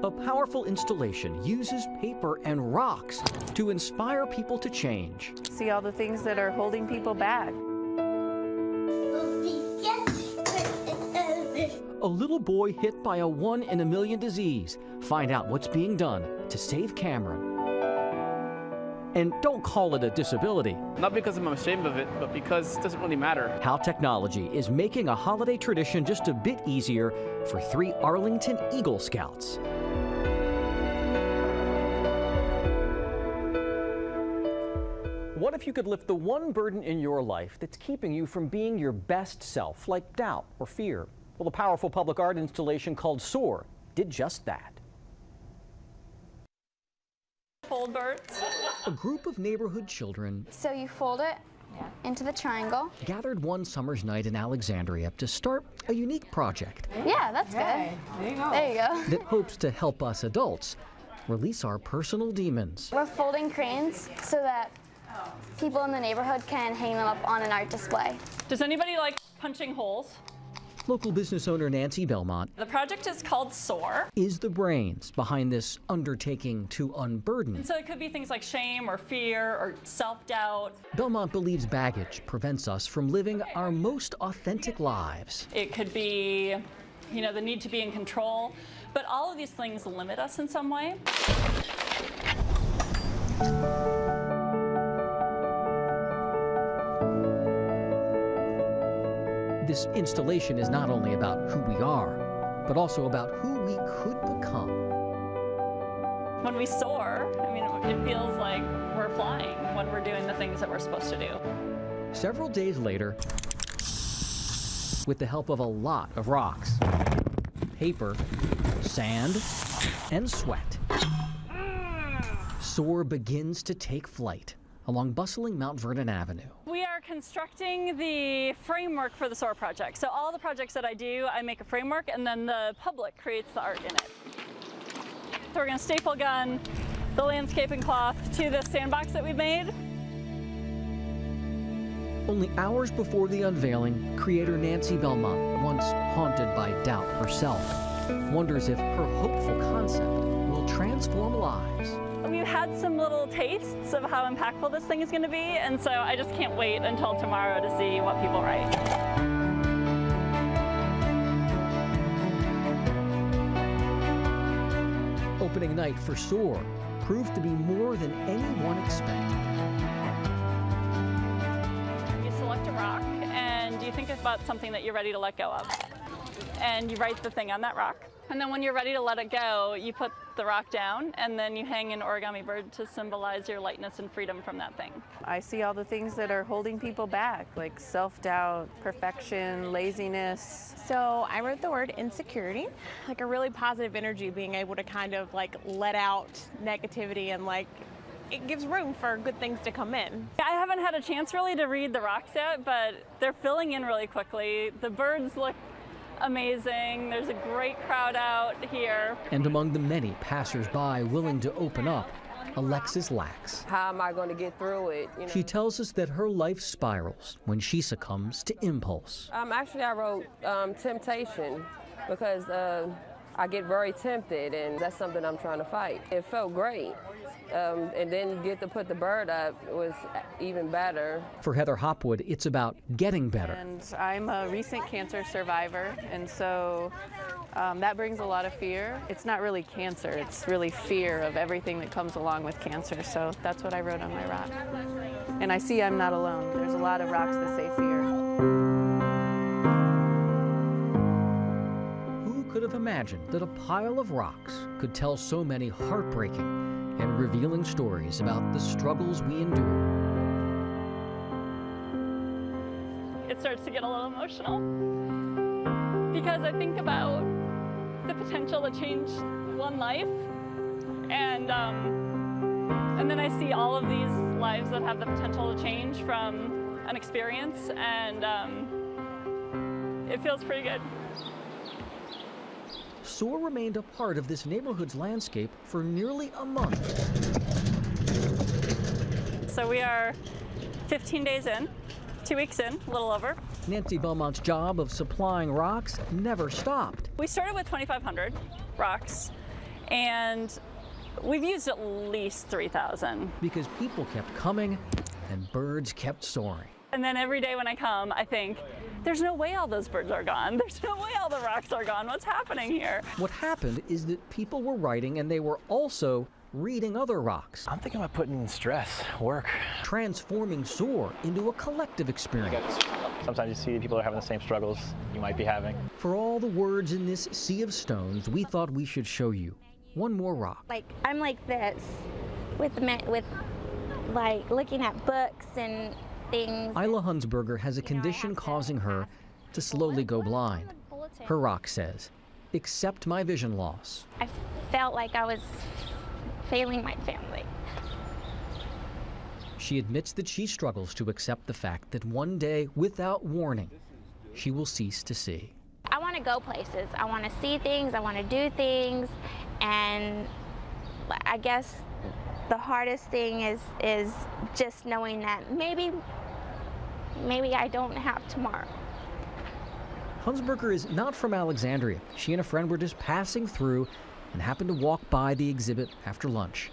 A powerful installation uses paper and rocks to inspire people to change. See all the things that are holding people back. A little boy hit by a 1 in a million disease. Find out what's being done to save Cameron. And don't call it a disability. Not because I'm ashamed of it, but because it doesn't really matter. How technology is making a holiday tradition just a bit easier for 3 Arlington Eagle Scouts. What if you could lift the one burden in your life that's keeping you from being your best self, like doubt or fear? Well, a powerful public art installation called SOAR did just that. Fold birds. A group of neighborhood children So you fold it into the triangle. gathered one summer's night in Alexandria to start a unique project Yeah, that's good. There you go. There you go. that hopes to help us adults release our personal demons. We're folding cranes so that people in the neighborhood can hang them up on an art display. Does anybody like punching holes? Local business owner Nancy Belmont The project is called SOAR. is the brains behind this undertaking to unburden. And so it could be things like shame or fear or self-doubt. Belmont believes baggage prevents us from living our most authentic lives. It could be, the need to be in control. But all of these things limit us in some way. This installation is not only about who we are, but also about who we could become. When we soar, it feels like we're flying when we're doing the things that we're supposed to do. Several days later, with the help of a lot of rocks, paper, sand, and sweat, SOAR begins to take flight along bustling Mount Vernon Avenue. We are constructing the framework for the SOAR project. So all the projects that I do, I make a framework and then the public creates the art in it. So we're going to staple gun the landscaping cloth to the sandbox that we made. Only hours before the unveiling, creator Nancy Belmont, once haunted by doubt herself, wonders if her hopeful concept will transform lives. We've had some little tastes of how impactful this thing is going to be, and so I just can't wait until tomorrow to see what people write. Opening night for SOAR proved to be more than anyone expected. You select a rock, and you think about something that you're ready to let go of. And you write the thing on that rock. And then when you're ready to let it go, you put the rock down, and then you hang an origami bird to symbolize your lightness and freedom from that thing. I see all the things that are holding people back, like self-doubt, perfection, laziness. So I wrote the word insecurity, like a really positive energy, being able to kind of like let out negativity and like it gives room for good things to come in. I haven't had a chance really to read the rocks yet, but they're filling in really quickly. The birds look amazing. There's a great crowd out here. And among the many passers-by willing to open up, Alexis Lax. How am I going to get through it? She tells us that her life spirals when she succumbs to impulse. Actually, I wrote temptation because I get very tempted, and that's something I'm trying to fight. It felt great. And then get to put the bird up was even better. For Heather Hopwood, it's about getting better. And I'm a recent cancer survivor, and so that brings a lot of fear. It's not really cancer, it's really fear of everything that comes along with cancer. So that's what I wrote on my rock. And I see I'm not alone. There's a lot of rocks that say fear. Who could have imagined that a pile of rocks could tell so many heartbreaking and revealing stories about the struggles we endure? It starts to get a little emotional because I think about the potential to change one life, and then I see all of these lives that have the potential to change from an experience, and it feels pretty good. SOAR remained a part of this neighborhood's landscape for nearly a month. So we are 15 days in, 2 weeks in, a little over. Nancy Belmont's job of supplying rocks never stopped. We started with 2,500 rocks, and we've used at least 3,000. Because people kept coming and birds kept soaring. And then every day when I come, I think, there's no way all those birds are gone. There's no way all the rocks are gone. What's happening here? What happened is that people were writing and they were also reading other rocks. I'm thinking about putting in stress, work. Transforming SOAR into a collective experience. Sometimes you see people are having the same struggles you might be having. For all the words in this sea of stones, we thought we should show you one more rock. Like, I'm like this with like looking at books and things. Isla Hunsberger has a condition causing her to slowly go blind. Her rock says, "Accept my vision loss." I felt like I was failing my family. She admits that she struggles to accept the fact that one day, without warning, she will cease to see. I want to go places. I want to see things. I want to do things. And I guess the hardest thing is just knowing that maybe I don't have tomorrow. Hunsberger is not from Alexandria. She and a friend were just passing through and happened to walk by the exhibit after lunch.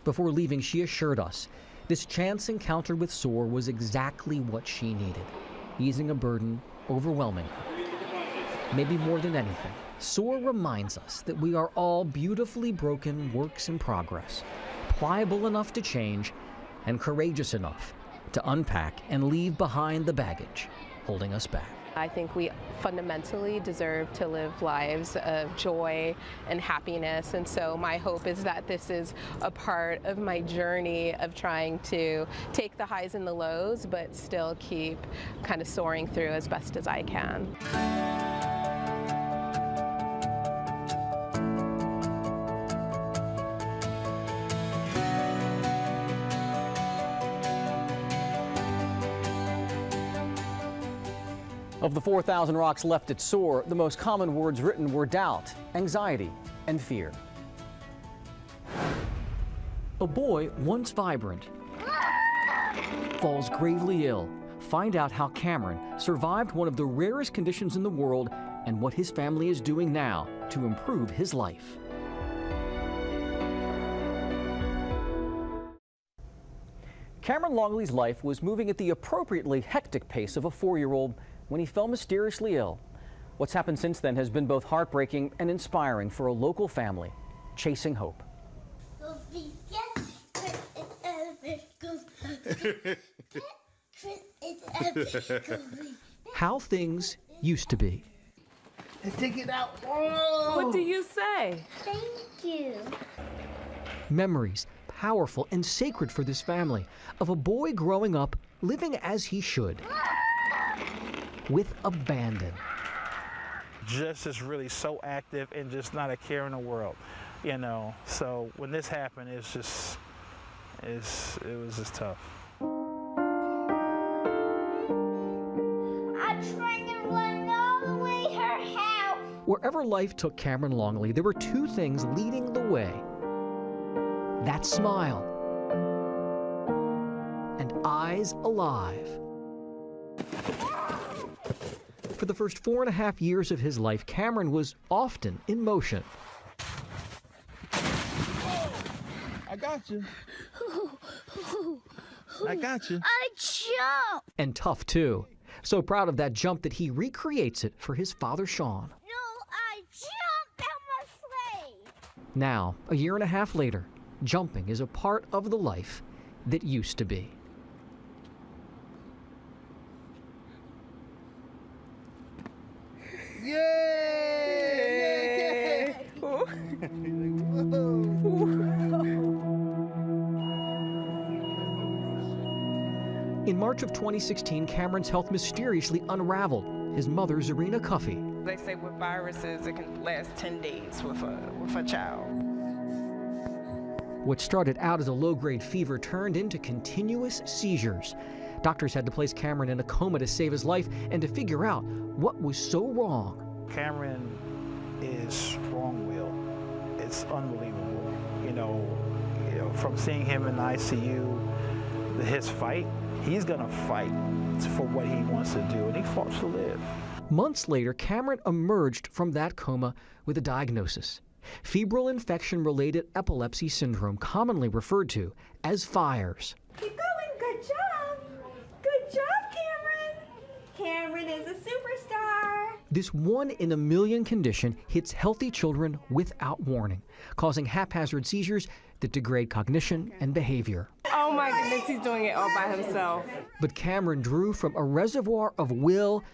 Before leaving, she assured us this chance encounter with SOAR was exactly what she needed, easing a burden overwhelming her. Maybe more than anything, SOAR reminds us that we are all beautifully broken works in progress, pliable enough to change and courageous enough to unpack and leave behind the baggage holding us back. I think we fundamentally deserve to live lives of joy and happiness, and so my hope is that this is a part of my journey of trying to take the highs and the lows, but still keep kind of soaring through as best as I can. Of the 4,000 rocks left at SOAR, the most common words written were doubt, anxiety, and fear. A boy once vibrant falls gravely ill. Find out how Cameron survived one of the rarest conditions in the world and what his family is doing now to improve his life. Cameron Longley's life was moving at the appropriately hectic pace of a 4-year-old when he fell mysteriously ill. What's happened since then has been both heartbreaking and inspiring for a local family chasing hope. How things used to be. Take it out. Oh. What do you say? Thank you. Memories, powerful and sacred for this family, of a boy growing up living as he should, with abandon. Just is really so active and just not a care in the world, you know. So when this happened, it was just tough. I'm trying to run all the way to her house. Wherever life took Cameron Longley, there were two things leading the way. That smile and eyes alive. For the first 4.5 years of his life, Cameron was often in motion. I got you. I got you. I jumped. And tough, too. So proud of that jump that he recreates it for his father, Sean. No, I jumped out my sleigh. Now, a 1.5 years later, jumping is a part of the life that used to be. Yay! In March of 2016, Cameron's health mysteriously unraveled. His mother, Zarina Cuffey. They say with viruses, it can last 10 days with a child. What started out as a low-grade fever turned into continuous seizures. Doctors had to place Cameron in a coma to save his life and to figure out what was so wrong. Cameron is strong-willed. It's unbelievable. You know, from seeing him in the ICU, his fight, he's gonna fight for what he wants to do, and he fought to live. Months later, Cameron emerged from that coma with a diagnosis. febrile infection-related epilepsy syndrome, commonly referred to as FIRES. Keep going. Good job. Good job, Cameron. Cameron is a superstar. This 1 in a million condition hits healthy children without warning, causing haphazard seizures that degrade cognition and behavior. Oh my goodness, he's doing it all by himself. But Cameron drew from a reservoir of will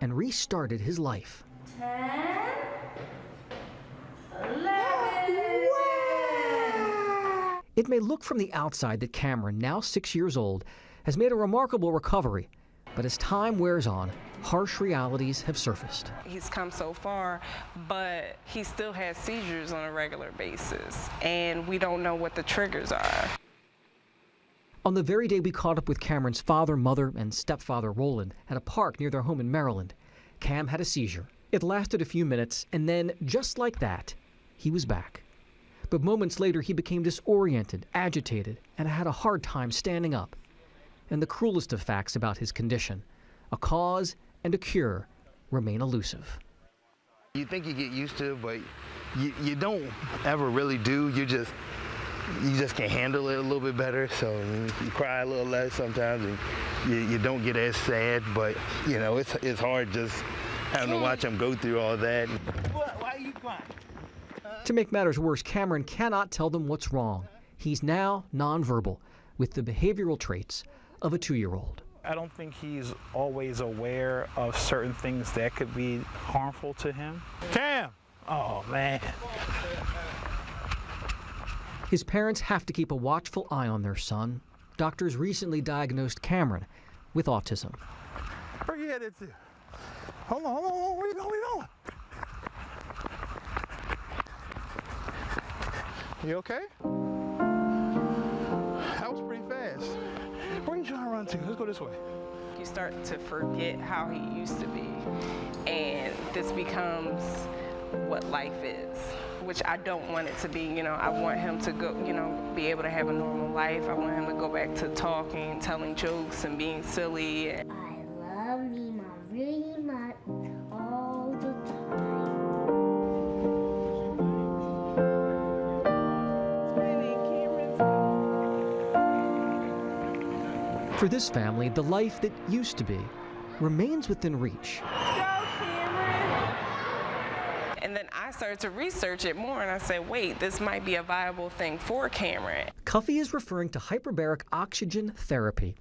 and restarted his life. 10, 11. It may look from the outside that Cameron, now 6 years old, has made a remarkable recovery. But as time wears on, harsh realities have surfaced. He's come so far, but he still has seizures on a regular basis, and we don't know what the triggers are. On the very day we caught up with Cameron's father, mother, and stepfather, Roland, at a park near their home in Maryland, Cam had a seizure. It lasted a few minutes, and then, just like that, he was back. But moments later, he became disoriented, agitated, and had a hard time standing up. And the cruelest of facts about his condition, a cause and a cure, remain elusive. You think you get used to it, but you don't ever really do. You just can handle it a little bit better. So you cry a little less sometimes, and you don't get as sad. But you know, it's hard just having to watch him go through all that. Why are you crying? To make matters worse, Cameron cannot tell them what's wrong. He's now nonverbal, with the behavioral traits of a 2-year-old. I don't think he's always aware of certain things that could be harmful to him. Cam! Oh, man. His parents have to keep a watchful eye on their son. Doctors recently diagnosed Cameron with autism. Where you headed to? Hold on. Where you going? You okay? That was pretty fast. Where are you trying to run to? Let's go this way. You start to forget how he used to be, and this becomes what life is, which I don't want it to be. You know, I want him to go, you know, be able to have a normal life. I want him to go back to talking, telling jokes, and being silly. I love me mom really much all the time. For this family, the life that used to be remains within reach. And then I started to research it more, and I said, wait, this might be a viable thing for Cameron. Cuffey is referring to hyperbaric oxygen therapy.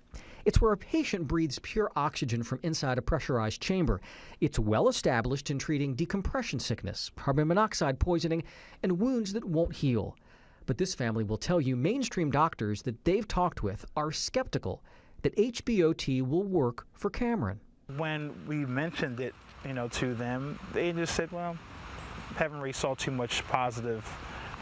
It's where a patient breathes pure oxygen from inside a pressurized chamber. It's well established in treating decompression sickness, carbon monoxide poisoning, and wounds that won't heal. But this family will tell you mainstream doctors that they've talked with are skeptical that HBOT will work for Cameron. When we mentioned it, to them, they just said, well, haven't really saw too much positive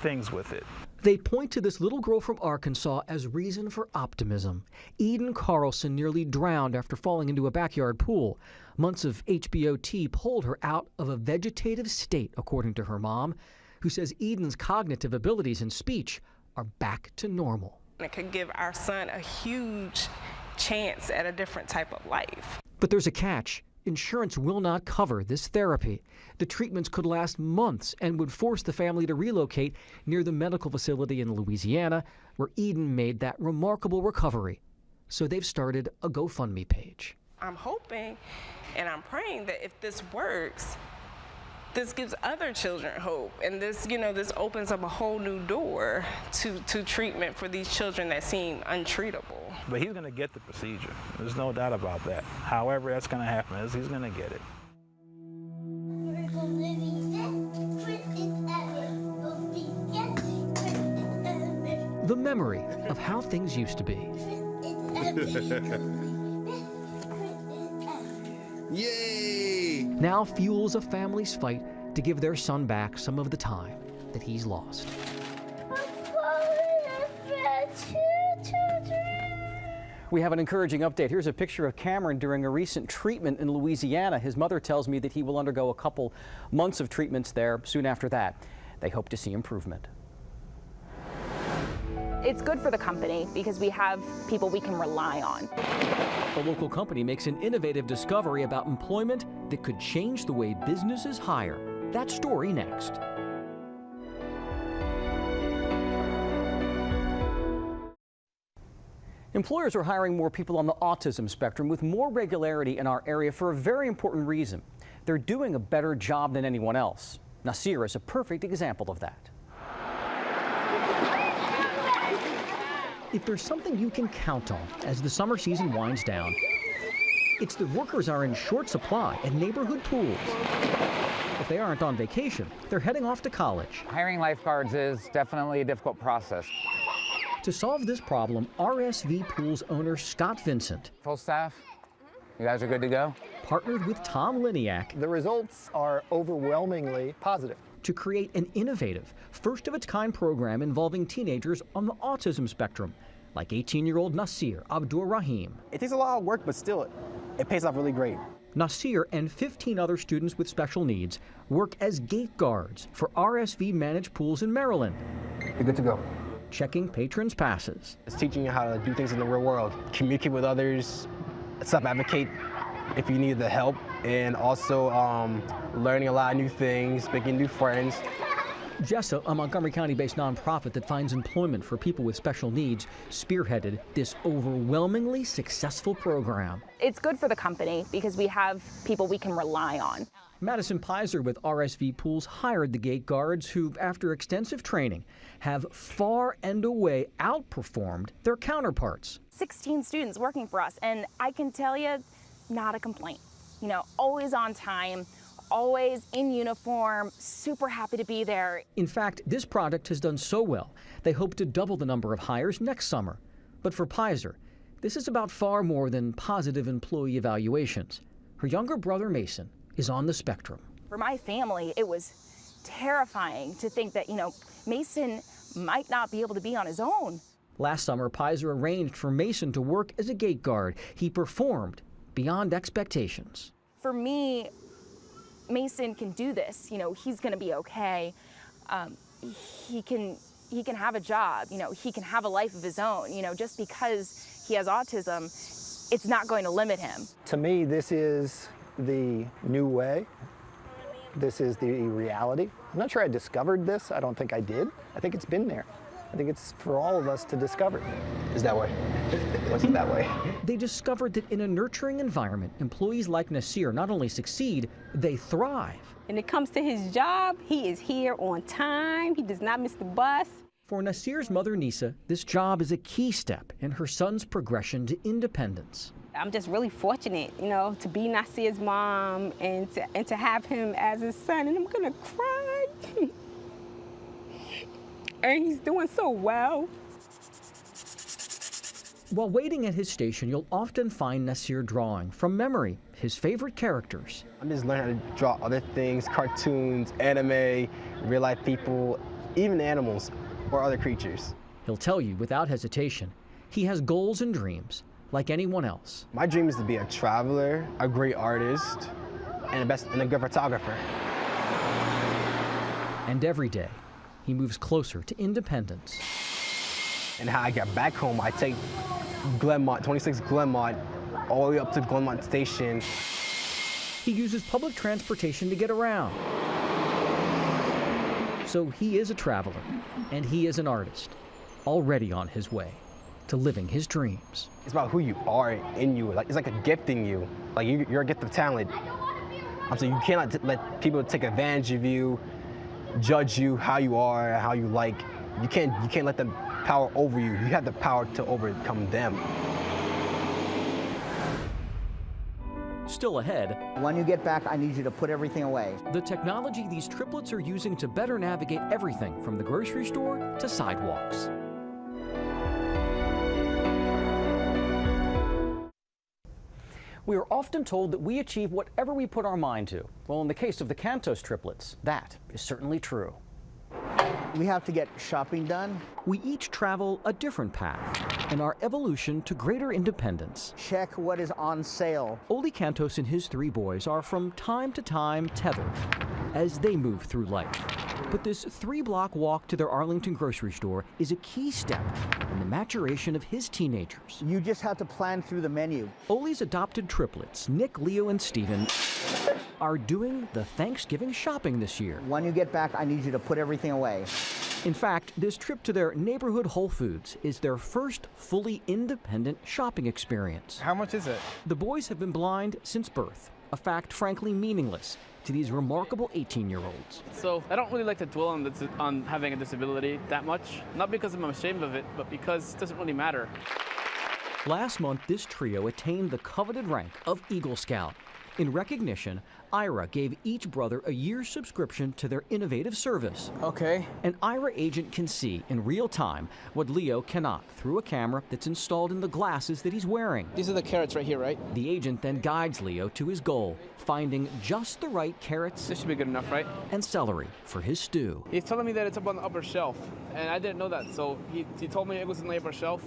things with it. They point to this little girl from Arkansas as reason for optimism. Eden Carlson nearly drowned after falling into a backyard pool. Months of HBOT pulled her out of a vegetative state, according to her mom, who says Eden's cognitive abilities and speech are back to normal. It could give our son a huge chance at a different type of life. But there's a catch. Insurance will not cover this therapy. The treatments could last months and would force the family to relocate near the medical facility in Louisiana, where Eden made that remarkable recovery. So they've started a GoFundMe page. I'm hoping and I'm praying that if this works, this gives other children hope, and this opens up a whole new door to treatment for these children that seem untreatable. But he's going to get the procedure. There's no doubt about that. However that's going to happen, he's going to get it. The memory of how things used to be. Yay! Now fuels a family's fight to give their son back some of the time that he's lost. We have an encouraging update. Here's a picture of Cameron during a recent treatment in Louisiana. His mother tells me that he will undergo a couple months of treatments there. Soon after that, they hope to see improvement. It's good for the company because we have people we can rely on. The local company makes an innovative discovery about employment that could change the way businesses hire. That story next. Employers are hiring more people on the autism spectrum with more regularity in our area for a very important reason. They're doing a better job than anyone else. Nasir is a perfect example of that. If there's something you can count on as the summer season winds down, it's that workers are in short supply at neighborhood pools. If they aren't on vacation, they're heading off to college. Hiring lifeguards is definitely a difficult process. To solve this problem, RSV Pools owner Scott Vincent, Full staff? You guys are good to go? partnered with Tom Liniak The results are overwhelmingly positive. to create an innovative, first-of-its-kind program involving teenagers on the autism spectrum, like 18-year-old Nasir Abdur Rahim. It takes a lot of work, but still, it pays off really great. Nasir and 15 other students with special needs work as gate guards for RSV managed pools in Maryland. You're good to go. Checking patrons' passes. It's teaching you how to do things in the real world, communicate with others, self-advocate if you need the help, and also learning a lot of new things, making new friends. Jessa, a Montgomery County-based nonprofit that finds employment for people with special needs, spearheaded this overwhelmingly successful program. It's good for the company because we have people we can rely on. Madison Pizer with RSV Pools hired the gate guards who, after extensive training, have far and away outperformed their counterparts. 16 students working for us, and I can tell you, not a complaint. You know, always on time, always in uniform, super happy to be there. In fact, this project has done so well, they hope to double the number of hires next summer. But for Pizer, this is about far more than positive employee evaluations. Her younger brother, Mason, is on the spectrum. For my family, it was terrifying to think that, you know, Mason might not be able to be on his own. Last summer, Pizer arranged for Mason to work as a gate guard. He performed beyond expectations. For me, Mason can do this. You know, he's going to be okay. He can have a job. You know, he can have a life of his own. You know, just because he has autism, it's not going to limit him. To me, this is the new way. This is the reality. I'm not sure I discovered this. I don't think I did. I think it's been there. I think it's for all of us to discover. Is that way? Was it that way? They discovered that in a nurturing environment, employees like Nasir not only succeed, they thrive. When it comes to his job, he is here on time. He does not miss the bus. For Nasir's mother, Nisa, this job is a key step in her son's progression to independence. I'm just really fortunate, you know, to be Nasir's mom and to have him as his son, and I'm gonna cry. And he's doing so well. While waiting at his station, you'll often find Nasir drawing, from memory, his favorite characters. I'm just learning how to draw other things, cartoons, anime, real-life people, even animals or other creatures. He'll tell you without hesitation, he has goals and dreams, like anyone else. My dream is to be a traveler, a great artist, and a good photographer. And every day, he moves closer to independence. And how I get back home, I take Glenmont, 26 Glenmont, all the way up to Glenmont Station. He uses public transportation to get around. So he is a traveler, and he is an artist, already on his way to living his dreams. It's about who you are in you. Like, it's like a gift in you. Like you're a gift of talent. So you cannot let people take advantage of you, judge you how you are, how you like. You can't let them power over you. You have the power to overcome them. Still ahead, when you get back, I need you to put everything away. The technology these triplets are using to better navigate everything from the grocery store to sidewalks. We are often told that we achieve whatever we put our mind to. Well, in the case of the Cantos triplets, that is certainly true. We have to get shopping done. We each travel a different path in our evolution to greater independence. Check what is on sale. Oli Cantos and his three boys are from time to time tethered as they move through life. But this 3-block walk to their Arlington grocery store is a key step in the maturation of his teenagers. You just have to plan through the menu. Oli's adopted triplets, Nick, Leo, and Steven, are doing the Thanksgiving shopping this year. When you get back, I need you to put everything away. In fact, this trip to their neighborhood Whole Foods is their first fully independent shopping experience. How much is it? The boys have been blind since birth, a fact frankly meaningless to these remarkable 18-year-olds. So I don't really like to dwell on having a disability that much, not because I'm ashamed of it, but because it doesn't really matter. Last month, this trio attained the coveted rank of Eagle Scout. In recognition, Ira gave each brother a year's subscription to their innovative service. Okay. An Ira agent can see in real time what Leo cannot through a camera that's installed in the glasses that he's wearing. These are the carrots right here, right? The agent then guides Leo to his goal, finding just the right carrots. This should be good enough, right? And celery for his stew. He's telling me that it's up on the upper shelf, and I didn't know that, so he told me it was on the upper shelf,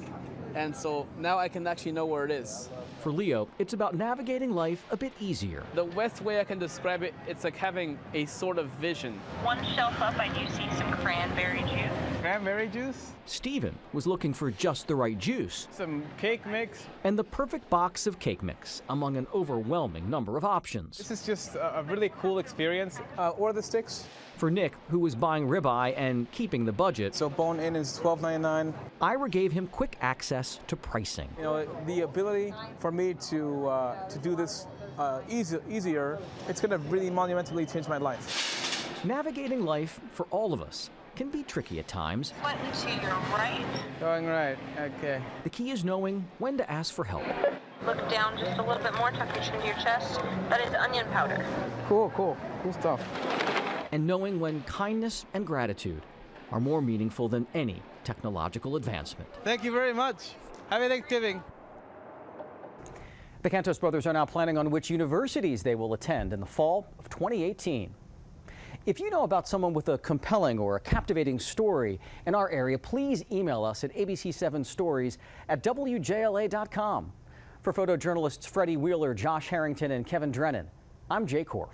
and so now I can actually know where it is. For Leo, it's about navigating life a bit easier. The best way I can describe it, it's like having a sort of vision. One shelf up, I do see some cranberry juice. Cranberry juice? Stephen was looking for just the right juice. Some cake mix. And the perfect box of cake mix among an overwhelming number of options. This is just a really cool experience. Or the sticks. For Nick, who was buying ribeye and keeping the budget, so bone-in is $12.99. Ira gave him quick access to pricing. You know, the ability for me to do this easier, it's going to really monumentally change my life. Navigating life for all of us can be tricky at times. Button to your right. Going right, okay. The key is knowing when to ask for help. Look down just a little bit more, tuck your chin to your chest. That is onion powder. Cool stuff. And knowing when kindness and gratitude are more meaningful than any technological advancement. Thank you very much. Happy Thanksgiving. The Cantos brothers are now planning on which universities they will attend in the fall of 2018. If you know about someone with a compelling or a captivating story in our area, please email us at abc7stories@wjla.com. For photojournalists Freddie Wheeler, Josh Harrington, and Kevin Drennan, I'm Jay Korf.